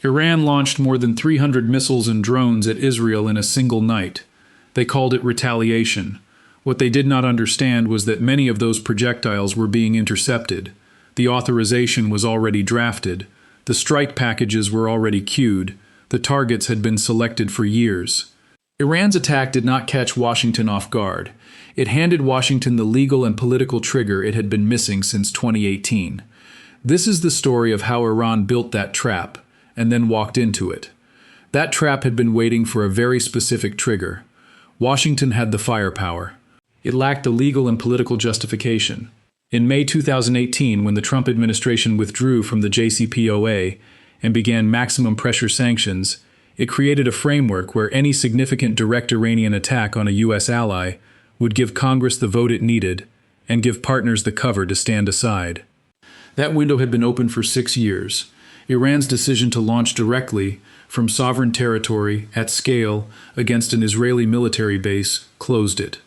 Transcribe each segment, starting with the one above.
Iran launched more than 300 missiles and drones at Israel in a single night. They called it retaliation. What they did not understand was that many of those projectiles were being intercepted. The authorization was already drafted. The strike packages were already queued. The targets had been selected for years. Iran's attack did not catch Washington off guard. It handed Washington the legal and political trigger it had been missing since 2018. This is the story of how Iran built that trap, and then walked into it. That trap had been waiting for a very specific trigger. Washington had the firepower. It lacked the legal and political justification. In May 2018, when the Trump administration withdrew from the JCPOA and began maximum pressure sanctions, it created a framework where any significant direct Iranian attack on a U.S. ally would give Congress the vote it needed and give partners the cover to stand aside. That window had been open for 6 years. Iran's decision to launch directly from sovereign territory at scale against an Israeli military base closed it.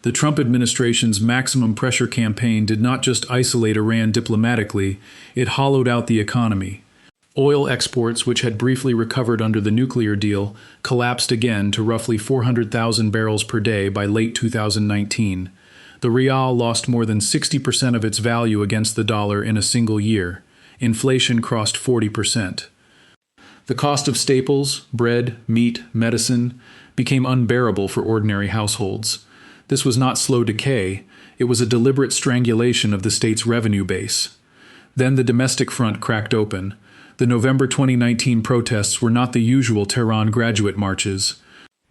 The Trump administration's maximum pressure campaign did not just isolate Iran diplomatically, it hollowed out the economy. Oil exports, which had briefly recovered under the nuclear deal, collapsed again to roughly 400,000 barrels per day by late 2019. The rial lost more than 60% of its value against the dollar in a single year. Inflation crossed 40%. The cost of staples, bread, meat, medicine, became unbearable for ordinary households. This was not slow decay, it was a deliberate strangulation of the state's revenue base. Then the domestic front cracked open. The November 2019 protests were not the usual Tehran graduate marches.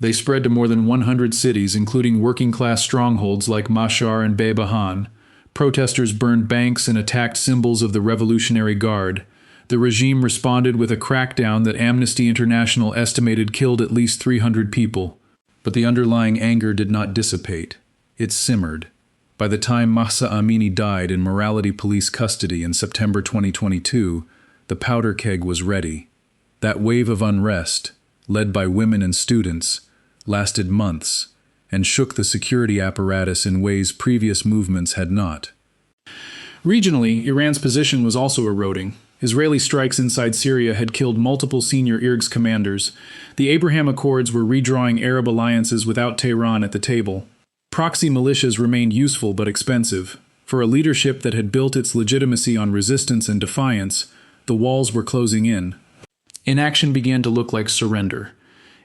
They spread to more than 100 cities, including working-class strongholds like Mashhad and Baybahan. Protesters burned banks and attacked symbols of the Revolutionary Guard. The regime responded with a crackdown that Amnesty International estimated killed at least 300 people. But the underlying anger did not dissipate. It simmered. By the time Mahsa Amini died in morality police custody in September 2022, the powder keg was ready. That wave of unrest, led by women and students, lasted months and shook the security apparatus in ways previous movements had not. Regionally, Iran's position was also eroding. Israeli strikes inside Syria had killed multiple senior IRGS commanders. The Abraham Accords were redrawing Arab alliances without Tehran at the table. Proxy militias remained useful but expensive. For a leadership that had built its legitimacy on resistance and defiance, the walls were closing in. Inaction began to look like surrender.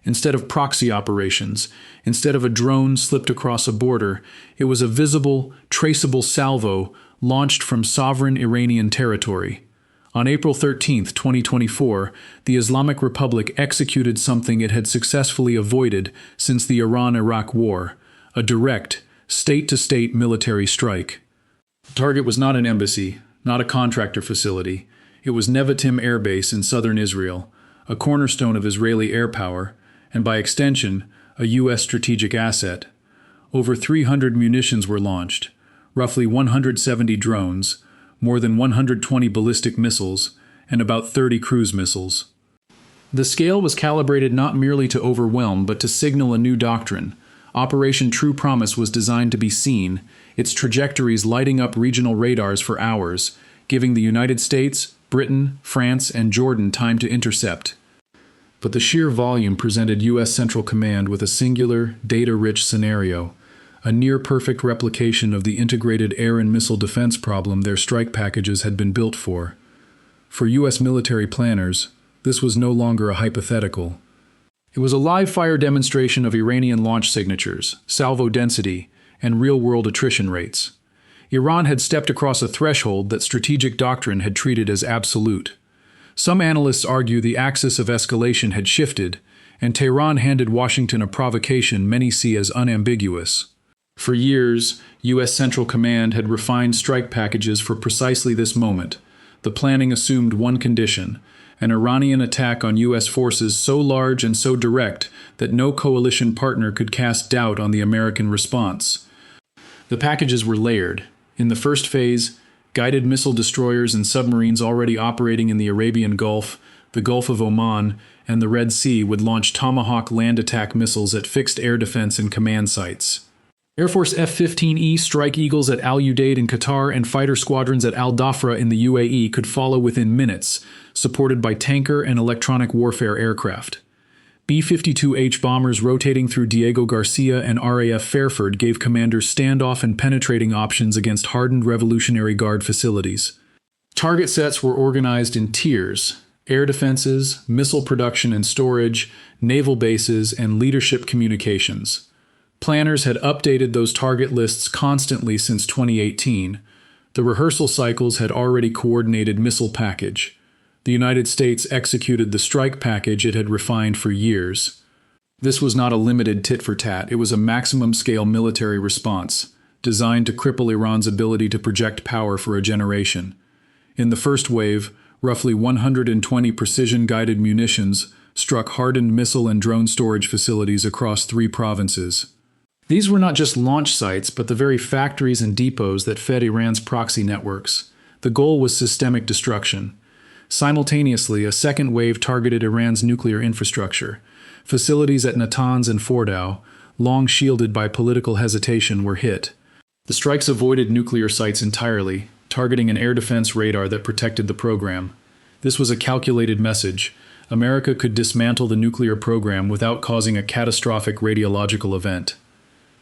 Instead of proxy operations, instead of a drone slipped across a border, it was a visible, traceable salvo launched from sovereign Iranian territory. On April 13, 2024, the Islamic Republic executed something it had successfully avoided since the Iran-Iraq War, a direct, state-to-state military strike. The target was not an embassy, not a contractor facility. It was Nevatim Air Base in southern Israel, a cornerstone of Israeli air power, and by extension, a U.S. strategic asset. Over 300 munitions were launched, roughly 170 drones, more than 120 ballistic missiles, and about 30 cruise missiles. The scale was calibrated not merely to overwhelm, but to signal a new doctrine. Operation True Promise was designed to be seen, its trajectories lighting up regional radars for hours, giving the United States, Britain, France, and Jordan time to intercept. But the sheer volume presented U.S. Central Command with a singular, data-rich scenario, a near-perfect replication of the integrated air and missile defense problem their strike packages had been built for. For U.S. military planners, this was no longer a hypothetical. It was a live-fire demonstration of Iranian launch signatures, salvo density, and real-world attrition rates. Iran had stepped across a threshold that strategic doctrine had treated as absolute. Some analysts argue the axis of escalation had shifted, and Tehran handed Washington a provocation many see as unambiguous. For years, U.S. Central Command had refined strike packages for precisely this moment. The planning assumed one condition: an Iranian attack on U.S. forces so large and so direct that no coalition partner could cast doubt on the American response. The packages were layered. In the first phase, guided missile destroyers and submarines already operating in the Arabian Gulf, the Gulf of Oman, and the Red Sea would launch Tomahawk land attack missiles at fixed air defense and command sites. Air Force F-15E Strike Eagles at Al Udeid in Qatar and fighter squadrons at Al Dhafra in the UAE could follow within minutes, supported by tanker and electronic warfare aircraft. B-52H bombers rotating through Diego Garcia and RAF Fairford gave commanders standoff and penetrating options against hardened Revolutionary Guard facilities. Target sets were organized in tiers: air defenses, missile production and storage, naval bases, and leadership communications. Planners had updated those target lists constantly since 2018. The rehearsal cycles had already coordinated missile package. The United States executed the strike package it had refined for years. This was not a limited tit-for-tat, it was a maximum-scale military response, designed to cripple Iran's ability to project power for a generation. In the first wave, roughly 120 precision-guided munitions struck hardened missile and drone storage facilities across 3 provinces. These were not just launch sites, but the very factories and depots that fed Iran's proxy networks. The goal was systemic destruction. Simultaneously, a second wave targeted Iran's nuclear infrastructure. Facilities at Natanz and Fordow, long shielded by political hesitation, were hit. The strikes avoided nuclear sites entirely, targeting an air defense radar that protected the program. This was a calculated message. America could dismantle the nuclear program without causing a catastrophic radiological event.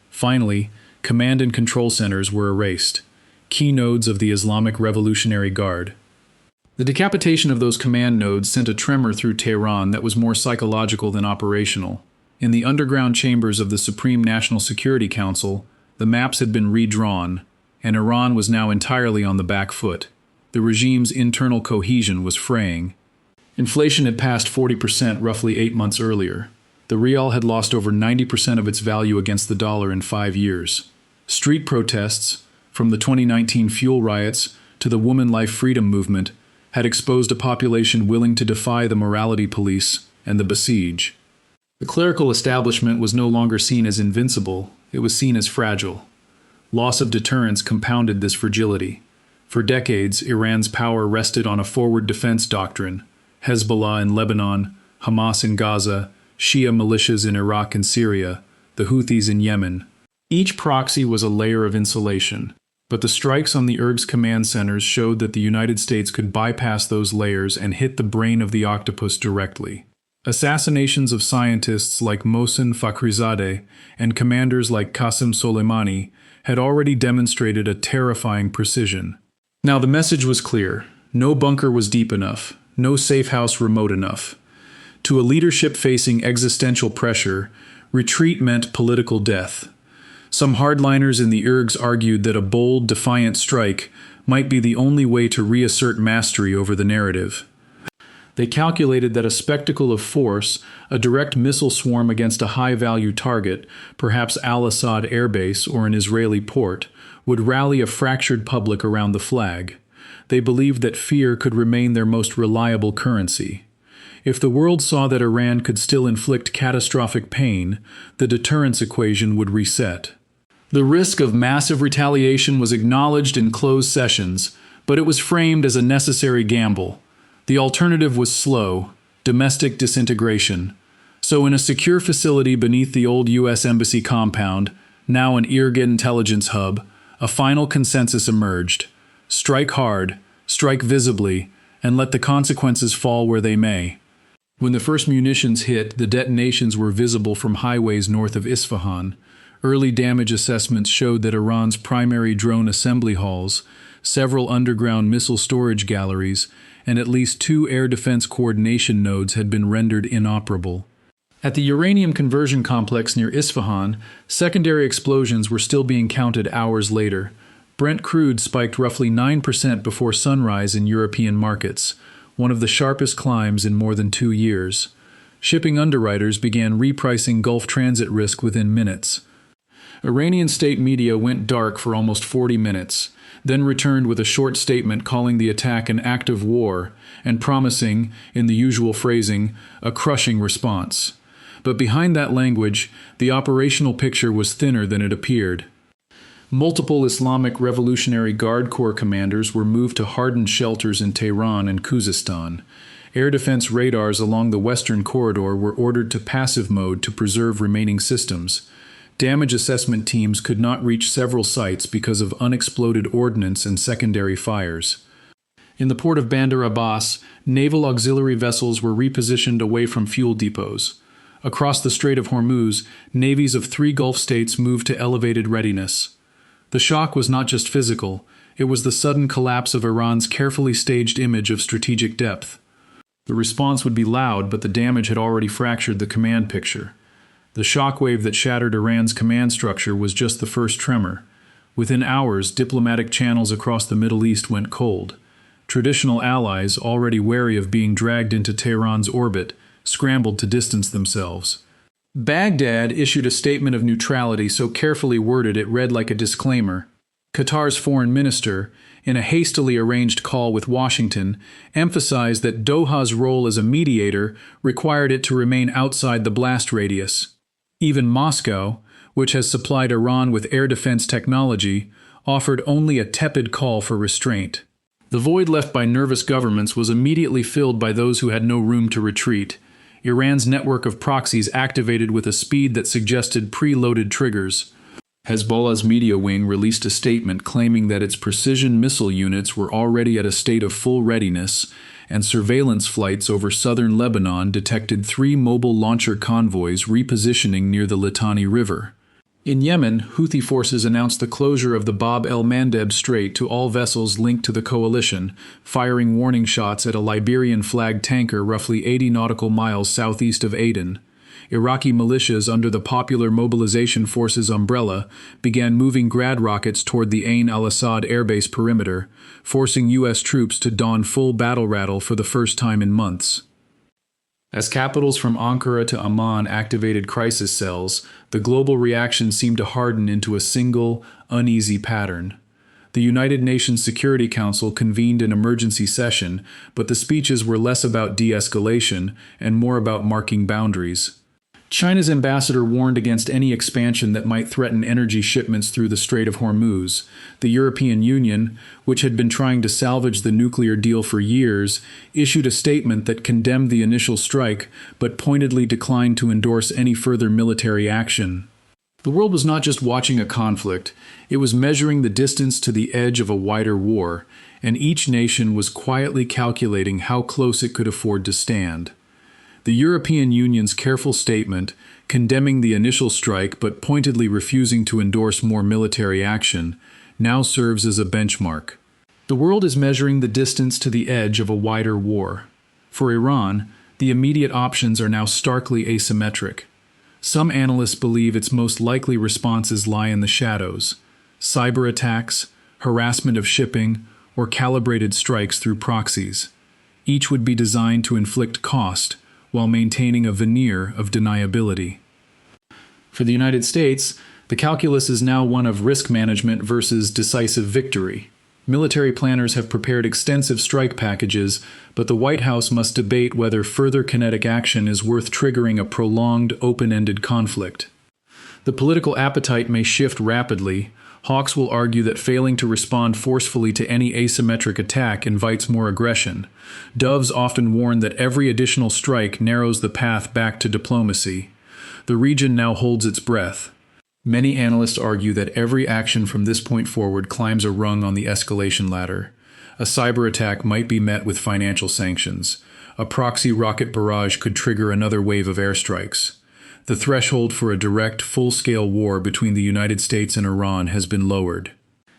Finally, command and control centers were erased, key nodes of the Islamic Revolutionary Guard. The decapitation of those command nodes sent a tremor through Tehran that was more psychological than operational. In the underground chambers of the Supreme National Security Council, the maps had been redrawn, and Iran was now entirely on the back foot. The regime's internal cohesion was fraying. Inflation had passed 40% roughly 8 months earlier. The rial had lost over 90% of its value against the dollar in 5 years. Street protests, from the 2019 fuel riots to the Woman Life Freedom movement, had exposed a population willing to defy the morality police and the besiege. The clerical establishment was no longer seen as invincible, it was seen as fragile. Loss of deterrence compounded this fragility. For decades, Iran's power rested on a forward defense doctrine: Hezbollah in Lebanon, Hamas in Gaza, Shia militias in Iraq and Syria, the Houthis in Yemen. Each proxy was a layer of insulation, but the strikes on the IRG's command centers showed that the United States could bypass those layers and hit the brain of the octopus directly. Assassinations of scientists like Mohsen Fakhrizadeh and commanders like Qasem Soleimani had already demonstrated a terrifying precision. Now the message was clear: no bunker was deep enough, no safe house remote enough. To a leadership facing existential pressure, retreat meant political death. Some hardliners in the IRGs argued that a bold, defiant strike might be the only way to reassert mastery over the narrative. They calculated that a spectacle of force, a direct missile swarm against a high-value target, perhaps Al-Assad Air Base or an Israeli port, would rally a fractured public around the flag. They believed that fear could remain their most reliable currency. If the world saw that Iran could still inflict catastrophic pain, the deterrence equation would reset. The risk of massive retaliation was acknowledged in closed sessions, but it was framed as a necessary gamble. The alternative was slow, domestic disintegration. So in a secure facility beneath the old U.S. Embassy compound, now an IRG intelligence hub, a final consensus emerged: strike hard, strike visibly, and let the consequences fall where they may. When the first munitions hit, the detonations were visible from highways north of Isfahan. Early damage assessments showed that Iran's primary drone assembly halls, several underground missile storage galleries, and at least 2 air defense coordination nodes had been rendered inoperable. At the uranium conversion complex near Isfahan, secondary explosions were still being counted hours later. Brent crude spiked roughly 9% before sunrise in European markets, one of the sharpest climbs in more than 2 years. Shipping underwriters began repricing Gulf transit risk within minutes. Iranian state media went dark for almost 40 minutes, then returned with a short statement calling the attack an act of war and promising, in the usual phrasing, a crushing response. But behind that language, the operational picture was thinner than it appeared. Multiple Islamic Revolutionary Guard Corps commanders were moved to hardened shelters in Tehran and Khuzestan. Air defense radars along the western corridor were ordered to passive mode to preserve remaining systems. Damage assessment teams could not reach several sites because of unexploded ordnance and secondary fires. In the port of Bandar Abbas, naval auxiliary vessels were repositioned away from fuel depots. Across the Strait of Hormuz, navies of 3 Gulf states moved to elevated readiness. The shock was not just physical, it was the sudden collapse of Iran's carefully staged image of strategic depth. The response would be loud, but the damage had already fractured the command picture. The shockwave that shattered Iran's command structure was just the first tremor. Within hours, diplomatic channels across the Middle East went cold. Traditional allies, already wary of being dragged into Tehran's orbit, scrambled to distance themselves. Baghdad issued a statement of neutrality so carefully worded it read like a disclaimer. Qatar's foreign minister, in a hastily arranged call with Washington, emphasized that Doha's role as a mediator required it to remain outside the blast radius. Even Moscow, which has supplied Iran with air defense technology, offered only a tepid call for restraint. The void left by nervous governments was immediately filled by those who had no room to retreat. Iran's network of proxies activated with a speed that suggested pre-loaded triggers. Hezbollah's media wing released a statement claiming that its precision missile units were already at a state of full readiness, and surveillance flights over southern Lebanon detected 3 mobile launcher convoys repositioning near the Litani River. In Yemen, Houthi forces announced the closure of the Bab el-Mandeb Strait to all vessels linked to the coalition, firing warning shots at a Liberian-flagged tanker roughly 80 nautical miles southeast of Aden. Iraqi militias under the Popular Mobilization Forces umbrella began moving Grad rockets toward the Ain al-Assad airbase perimeter, forcing U.S. troops to don full battle rattle for the first time in months. As capitals from Ankara to Amman activated crisis cells, the global reaction seemed to harden into a single, uneasy pattern. The United Nations Security Council convened an emergency session, but the speeches were less about de-escalation and more about marking boundaries. China's ambassador warned against any expansion that might threaten energy shipments through the Strait of Hormuz. The European Union, which had been trying to salvage the nuclear deal for years, issued a statement that condemned the initial strike but pointedly declined to endorse any further military action. The world was not just watching a conflict, it was measuring the distance to the edge of a wider war, and each nation was quietly calculating how close it could afford to stand. The European Union's careful statement, condemning the initial strike but pointedly refusing to endorse more military action, now serves as a benchmark. The world is measuring the distance to the edge of a wider war. For Iran, the immediate options are now starkly asymmetric. Some analysts believe its most likely responses lie in the shadows: cyber attacks, harassment of shipping, or calibrated strikes through proxies. Each would be designed to inflict cost, while maintaining a veneer of deniability. For the United States, the calculus is now one of risk management versus decisive victory. Military planners have prepared extensive strike packages, but the White House must debate whether further kinetic action is worth triggering a prolonged, open-ended conflict. The political appetite may shift rapidly. Hawks will argue that failing to respond forcefully to any asymmetric attack invites more aggression. Doves often warn that every additional strike narrows the path back to diplomacy. The region now holds its breath. Many analysts argue that every action from this point forward climbs a rung on the escalation ladder. A cyber attack might be met with financial sanctions. A proxy rocket barrage could trigger another wave of airstrikes. The threshold for a direct, full-scale war between the United States and Iran has been lowered.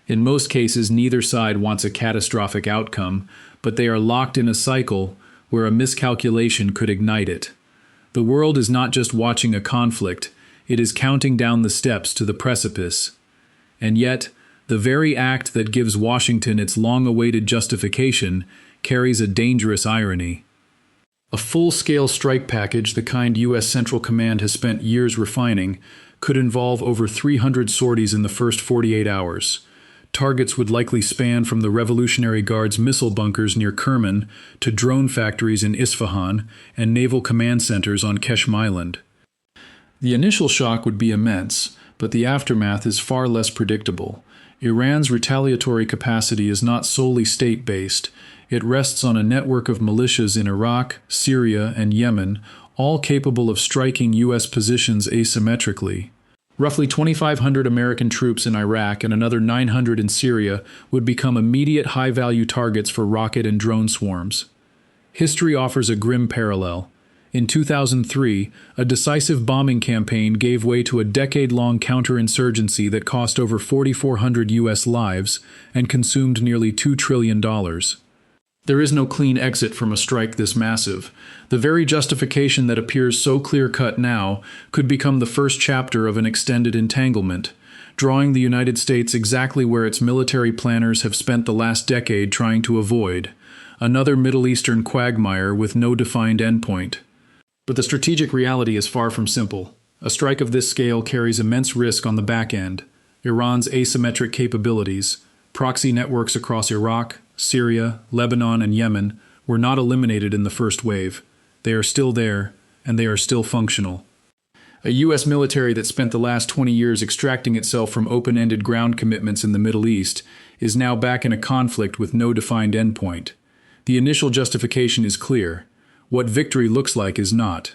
In most cases, neither side wants a catastrophic outcome, but they are locked in a cycle where a miscalculation could ignite it. The world is not just watching a conflict, it is counting down the steps to the precipice. And yet, the very act that gives Washington its long-awaited justification carries a dangerous irony. A full-scale strike package, the kind U.S. Central Command has spent years refining, could involve over 300 sorties in the first 48 hours. Targets would likely span from the Revolutionary Guard's missile bunkers near Kerman to drone factories in Isfahan and naval command centers on Keshm Island. The initial shock would be immense, but the aftermath is far less predictable. Iran's retaliatory capacity is not solely state-based. It rests on a network of militias in Iraq, Syria, and Yemen, all capable of striking U.S. positions asymmetrically. Roughly 2,500 American troops in Iraq and another 900 in Syria would become immediate high-value targets for rocket and drone swarms. History offers a grim parallel. In 2003, a decisive bombing campaign gave way to a decade-long counterinsurgency that cost over 4,400 U.S. lives and consumed nearly $2 trillion. There is no clean exit from a strike this massive. The very justification that appears so clear-cut now could become the first chapter of an extended entanglement, drawing the United States exactly where its military planners have spent the last decade trying to avoid: another Middle Eastern quagmire with no defined endpoint. But the strategic reality is far from simple. A strike of this scale carries immense risk on the back end. Iran's asymmetric capabilities, proxy networks across Iraq, Syria, Lebanon, and Yemen were not eliminated in the first wave. They are still there, and they are still functional. A U.S. military that spent the last 20 years extracting itself from open-ended ground commitments in the Middle East is now back in a conflict with no defined endpoint. The initial justification is clear. What victory looks like is not.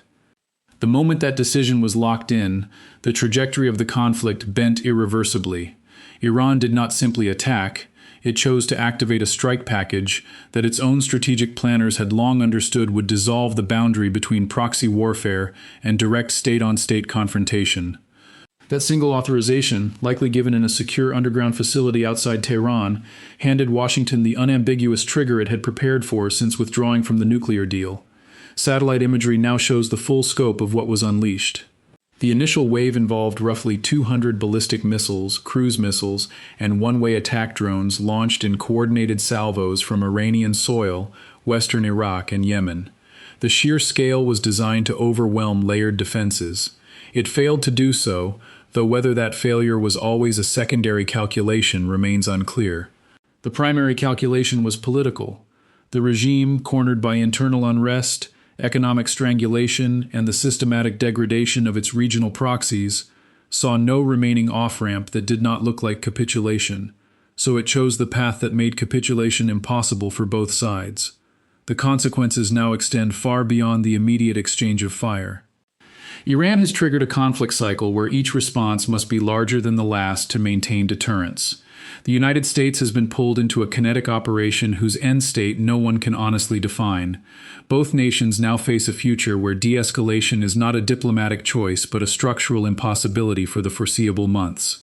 The moment that decision was locked in, the trajectory of the conflict bent irreversibly. Iran did not simply attack. It chose to activate a strike package that its own strategic planners had long understood would dissolve the boundary between proxy warfare and direct state-on-state confrontation. That single authorization, likely given in a secure underground facility outside Tehran, handed Washington the unambiguous trigger it had prepared for since withdrawing from the nuclear deal. Satellite imagery now shows the full scope of what was unleashed. The initial wave involved roughly 200 ballistic missiles, cruise missiles, and one-way attack drones launched in coordinated salvos from Iranian soil, western Iraq, and Yemen. The sheer scale was designed to overwhelm layered defenses. It failed to do so, though whether that failure was always a secondary calculation remains unclear. The primary calculation was political. The regime, cornered by internal unrest, economic strangulation, and the systematic degradation of its regional proxies, saw no remaining off-ramp that did not look like capitulation, so it chose the path that made capitulation impossible for both sides. The consequences now extend far beyond the immediate exchange of fire. Iran has triggered a conflict cycle where each response must be larger than the last to maintain deterrence. The United States has been pulled into a kinetic operation whose end state no one can honestly define. Both nations now face a future where de-escalation is not a diplomatic choice but a structural impossibility for the foreseeable months.